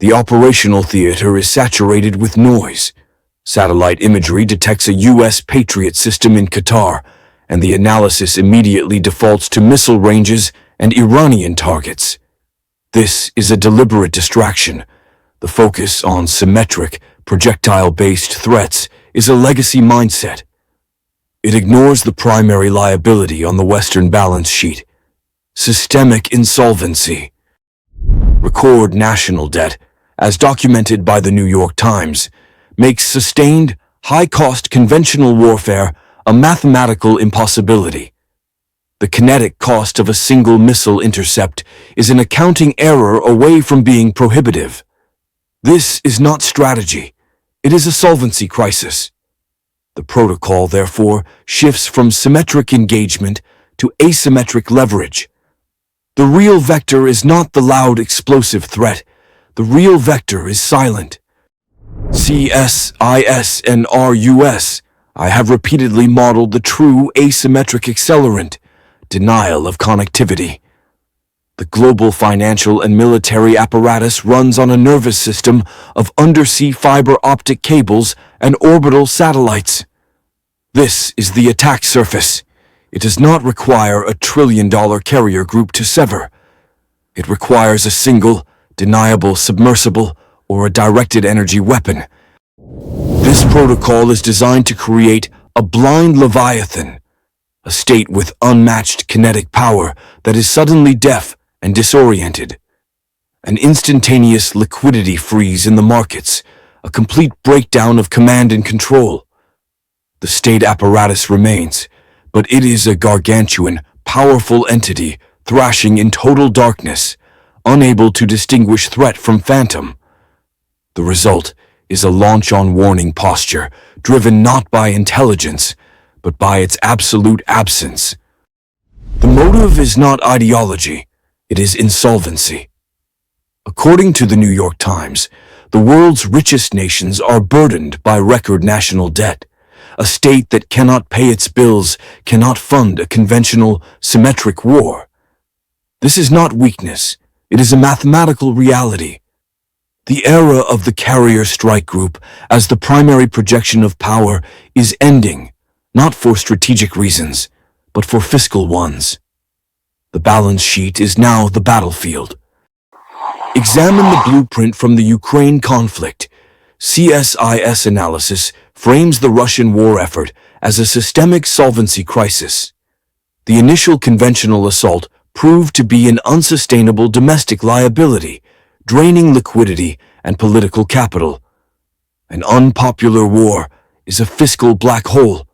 The operational theater is saturated with noise. Satellite imagery detects a U.S. Patriot system in Qatar, and the analysis immediately defaults to missile ranges and Iranian targets. This is a deliberate distraction. The focus on symmetric, projectile-based threats is a legacy mindset. It ignores the primary liability on the Western balance sheet: systemic insolvency. Record national debt, as documented by the New York Times, makes sustained, high-cost conventional warfare a mathematical impossibility. The kinetic cost of a single missile intercept is an accounting error away from being prohibitive. This is not strategy. It is a solvency crisis. The protocol, therefore, shifts from symmetric engagement to asymmetric leverage. The real vector is not the loud, explosive threat. The real vector is silent. CSIS and RUS. I have repeatedly modeled the true asymmetric accelerant: denial of connectivity. The global financial and military apparatus runs on a nervous system of undersea fiber optic cables and orbital satellites. This is the attack surface. It does not require a trillion-dollar carrier group to sever. It requires a single, deniable submersible or a directed energy weapon. This protocol is designed to create a blind leviathan, a state with unmatched kinetic power that is suddenly deaf and disoriented. An instantaneous liquidity freeze in the markets, a complete breakdown of command and control. The state apparatus remains, but it is a gargantuan, powerful entity thrashing in total darkness, unable to distinguish threat from phantom. The result is a launch-on-warning posture, driven not by intelligence, but by its absolute absence. The motive is not ideology, it is insolvency. According to the New York Times, the world's richest nations are burdened by record national debt. A state that cannot pay its bills cannot fund a conventional, symmetric war. This is not weakness, it is a mathematical reality. The era of the carrier strike group as the primary projection of power is ending, not for strategic reasons, but for fiscal ones. The balance sheet is now the battlefield. Examine the blueprint from the Ukraine conflict. CSIS analysis frames the Russian war effort as a systemic solvency crisis. The initial conventional assault proved to be an unsustainable domestic liability, draining liquidity and political capital. An unpopular war is a fiscal black hole.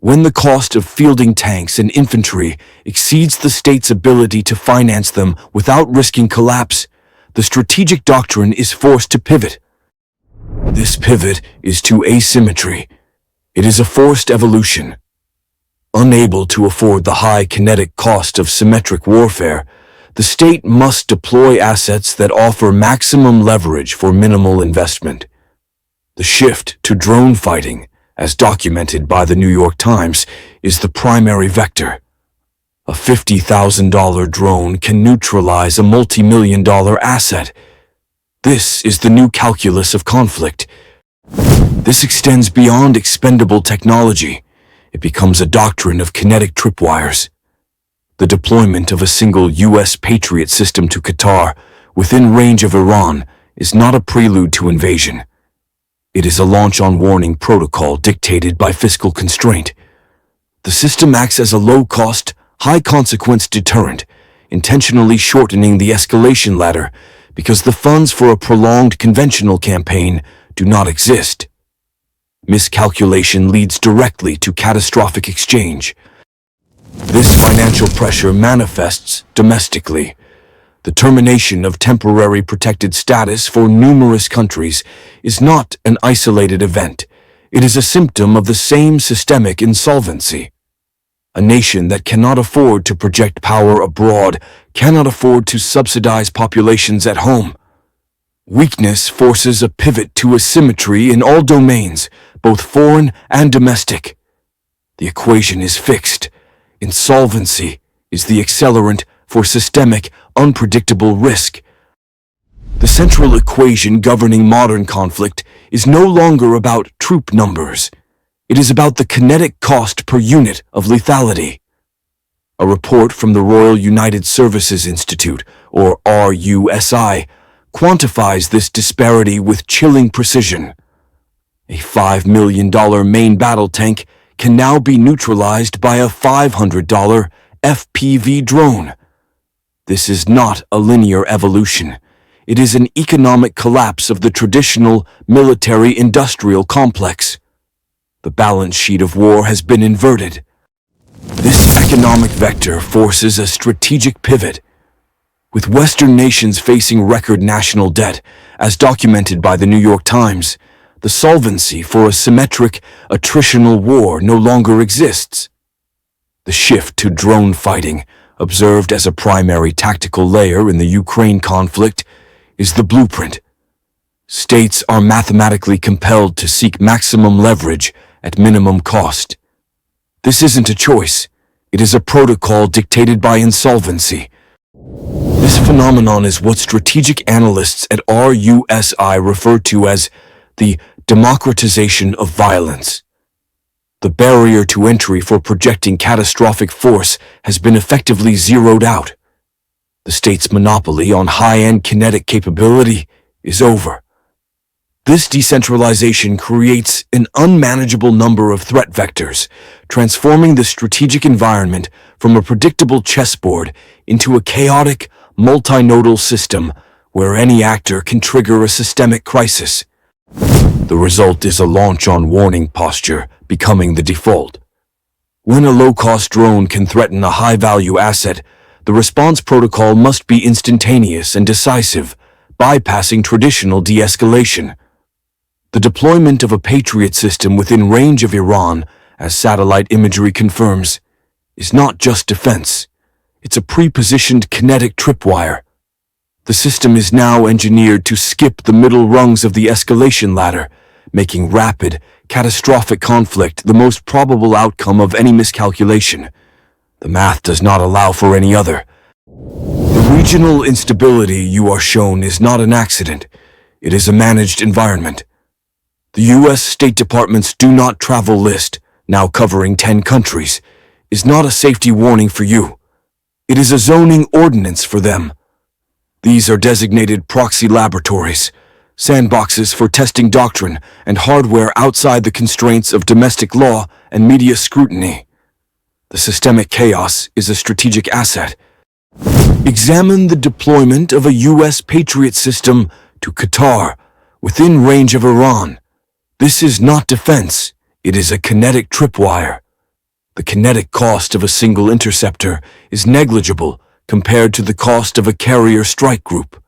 When the cost of fielding tanks and infantry exceeds the state's ability to finance them without risking collapse, the strategic doctrine is forced to pivot. This pivot is to asymmetry. It is a forced evolution. Unable to afford the high kinetic cost of symmetric warfare, the state must deploy assets that offer maximum leverage for minimal investment. The shift to drone fighting, as documented by the New York Times, is the primary vector. A $50,000 drone can neutralize a multi-million-dollar asset. This is the new calculus of conflict. This extends beyond expendable technology. It becomes a doctrine of kinetic tripwires. The deployment of a single U.S. Patriot system to Qatar, within range of Iran, is not a prelude to invasion. It is a launch-on-warning protocol dictated by fiscal constraint. The system acts as a low-cost, high-consequence deterrent, intentionally shortening the escalation ladder because the funds for a prolonged conventional campaign do not exist. Miscalculation leads directly to catastrophic exchange. This financial pressure manifests domestically. The termination of temporary protected status for numerous countries is not an isolated event. It is a symptom of the same systemic insolvency. A nation that cannot afford to project power abroad cannot afford to subsidize populations at home. Weakness forces a pivot to asymmetry in all domains, both foreign and domestic. The equation is fixed. Insolvency is the accelerant for systemic, unpredictable risk. The central equation governing modern conflict is no longer about troop numbers. It is about the kinetic cost per unit of lethality. A report from the Royal United Services Institute, or RUSI, quantifies this disparity with chilling precision. A $5 million main battle tank can now be neutralized by a $500 FPV drone. This is not a linear evolution. It is an economic collapse of the traditional military-industrial complex. The balance sheet of war has been inverted. This economic vector forces a strategic pivot. With Western nations facing record national debt, as documented by the New York Times, the solvency for a symmetric, attritional war no longer exists. The shift to drone fighting, observed as a primary tactical layer in the Ukraine conflict, is the blueprint. States are mathematically compelled to seek maximum leverage at minimum cost. This isn't a choice. It is a protocol dictated by insolvency. This phenomenon is what strategic analysts at RUSI refer to as the democratization of violence. The barrier to entry for projecting catastrophic force has been effectively zeroed out. The state's monopoly on high-end kinetic capability is over. This decentralization creates an unmanageable number of threat vectors, transforming the strategic environment from a predictable chessboard into a chaotic, multinodal system where any actor can trigger a systemic crisis. The result is a launch-on-warning posture becoming the default. When a low-cost drone can threaten a high-value asset, the response protocol must be instantaneous and decisive, bypassing traditional de-escalation. The deployment of a Patriot system within range of Iran, as satellite imagery confirms, is not just defense. It's a pre-positioned kinetic tripwire. The system is now engineered to skip the middle rungs of the escalation ladder, making rapid, catastrophic conflict the most probable outcome of any miscalculation. The math does not allow for any other. The regional instability you are shown is not an accident. It is a managed environment. The U.S. State Department's Do Not Travel list, now covering 10 countries, is not a safety warning for you. It is a zoning ordinance for them. These are designated proxy laboratories, sandboxes for testing doctrine and hardware outside the constraints of domestic law and media scrutiny. The systemic chaos is a strategic asset. Examine the deployment of a U.S. Patriot system to Qatar, within range of Iran. This is not defense, it is a kinetic tripwire. The kinetic cost of a single interceptor is negligible compared to the cost of a carrier strike group.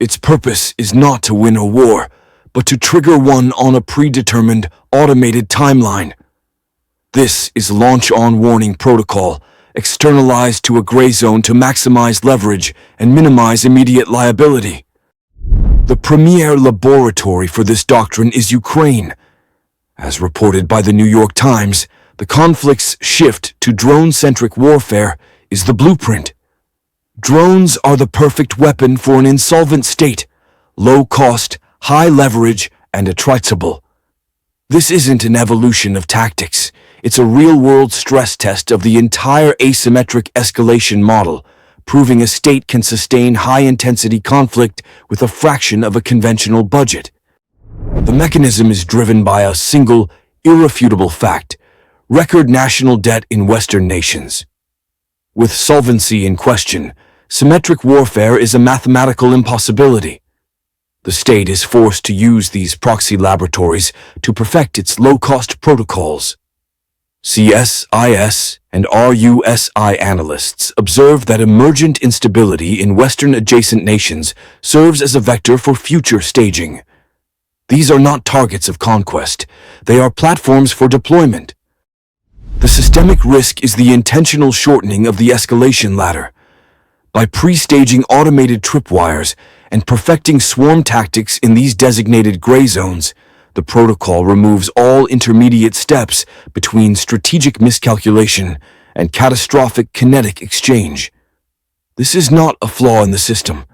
Its purpose is not to win a war, but to trigger one on a predetermined, automated timeline. This is launch-on-warning protocol, externalized to a gray zone to maximize leverage and minimize immediate liability. The premier laboratory for this doctrine is Ukraine. As reported by the New York Times, the conflict's shift to drone-centric warfare is the blueprint. Drones are the perfect weapon for an insolvent state, low cost, high leverage, and attractable. This isn't an evolution of tactics. It's a real-world stress test of the entire asymmetric escalation model, proving a state can sustain high-intensity conflict with a fraction of a conventional budget. The mechanism is driven by a single, irrefutable fact: record national debt in Western nations. With solvency in question, symmetric warfare is a mathematical impossibility. The state is forced to use these proxy laboratories to perfect its low-cost protocols. CSIS and RUSI analysts observe that emergent instability in Western adjacent nations serves as a vector for future staging. These are not targets of conquest, they are platforms for deployment. The systemic risk is the intentional shortening of the escalation ladder. By pre-staging automated tripwires and perfecting swarm tactics in these designated gray zones, the protocol removes all intermediate steps between strategic miscalculation and catastrophic kinetic exchange. This is not a flaw in the system.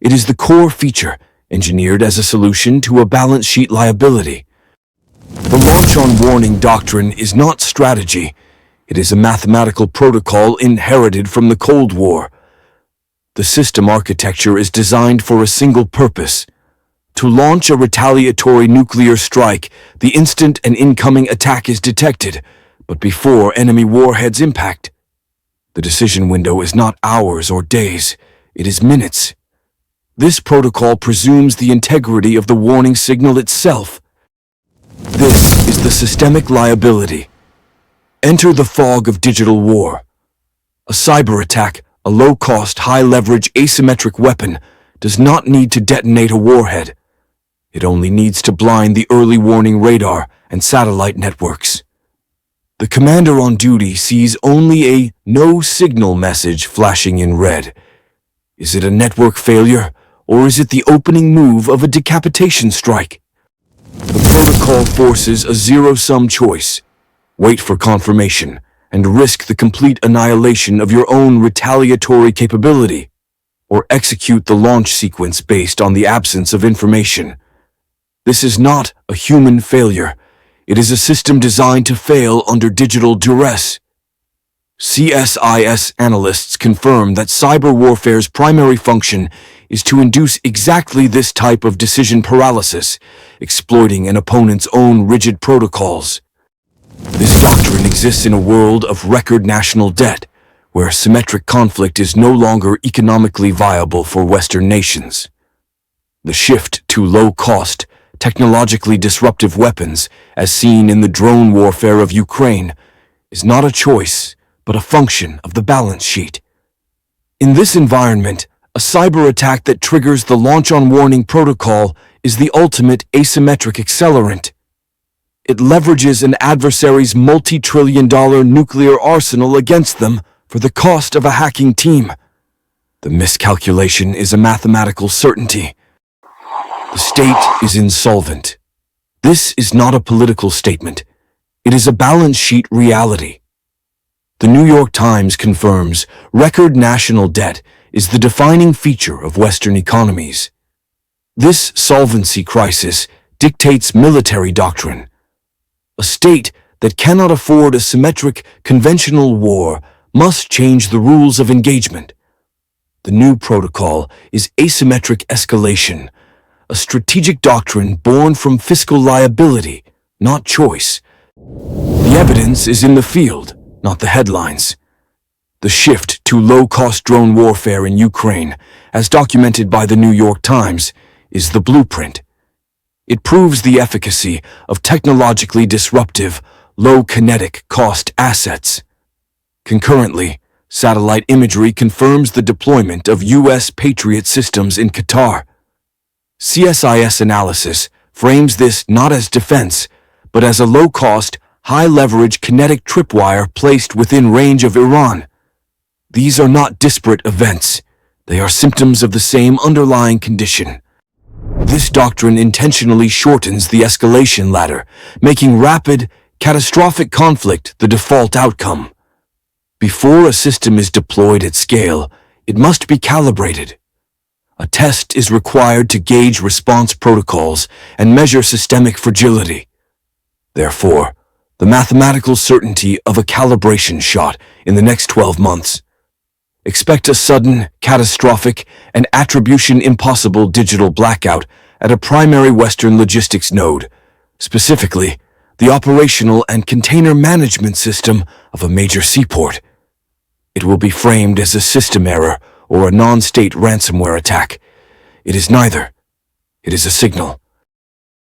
It is the core feature, engineered as a solution to a balance sheet liability. The launch-on-warning doctrine is not strategy. It is a mathematical protocol inherited from the Cold War. The system architecture is designed for a single purpose: to launch a retaliatory nuclear strike the instant an incoming attack is detected, but before enemy warheads impact. The decision window is not hours or days, it is minutes. This protocol presumes the integrity of the warning signal itself. This is the systemic liability. Enter the fog of digital war. A cyber attack, a low-cost, high-leverage asymmetric weapon, does not need to detonate a warhead. It only needs to blind the early warning radar and satellite networks. The commander on duty sees only a no-signal message flashing in red. Is it a network failure, or is it the opening move of a decapitation strike? The protocol forces a zero-sum choice. Wait for confirmation and risk the complete annihilation of your own retaliatory capability, or execute the launch sequence based on the absence of information. This is not a human failure. It is a system designed to fail under digital duress. CSIS analysts confirm that cyber warfare's primary function is to induce exactly this type of decision paralysis, exploiting an opponent's own rigid protocols. This doctrine exists in a world of record national debt, where symmetric conflict is no longer economically viable for Western nations. The shift to low-cost, technologically disruptive weapons, as seen in the drone warfare of Ukraine, is not a choice, but a function of the balance sheet. In this environment, a cyber attack that triggers the launch-on-warning protocol is the ultimate asymmetric accelerant. It leverages an adversary's multi-trillion-dollar nuclear arsenal against them for the cost of a hacking team. The miscalculation is a mathematical certainty. The state is insolvent. This is not a political statement. It is a balance sheet reality. The New York Times confirms record national debt is the defining feature of Western economies. This solvency crisis dictates military doctrine. A state that cannot afford a symmetric, conventional war must change the rules of engagement. The new protocol is asymmetric escalation, a strategic doctrine born from fiscal liability, not choice. The evidence is in the field, not the headlines. The shift to low-cost drone warfare in Ukraine, as documented by the New York Times, is the blueprint. It proves the efficacy of technologically disruptive, low-kinetic cost assets. Concurrently, satellite imagery confirms the deployment of U.S. Patriot systems in Qatar. CSIS analysis frames this not as defense, but as a low-cost, high-leverage kinetic tripwire placed within range of Iran. These are not disparate events. They are symptoms of the same underlying condition. This doctrine intentionally shortens the escalation ladder, making rapid, catastrophic conflict the default outcome. Before a system is deployed at scale, it must be calibrated. A test is required to gauge response protocols and measure systemic fragility. Therefore, the mathematical certainty of a calibration shot in the next 12 months. Expect a sudden, catastrophic, and attribution-impossible digital blackout at a primary Western logistics node, specifically the operational and container management system of a major seaport. It will be framed as a system error or a non-state ransomware attack. It is neither. It is a signal.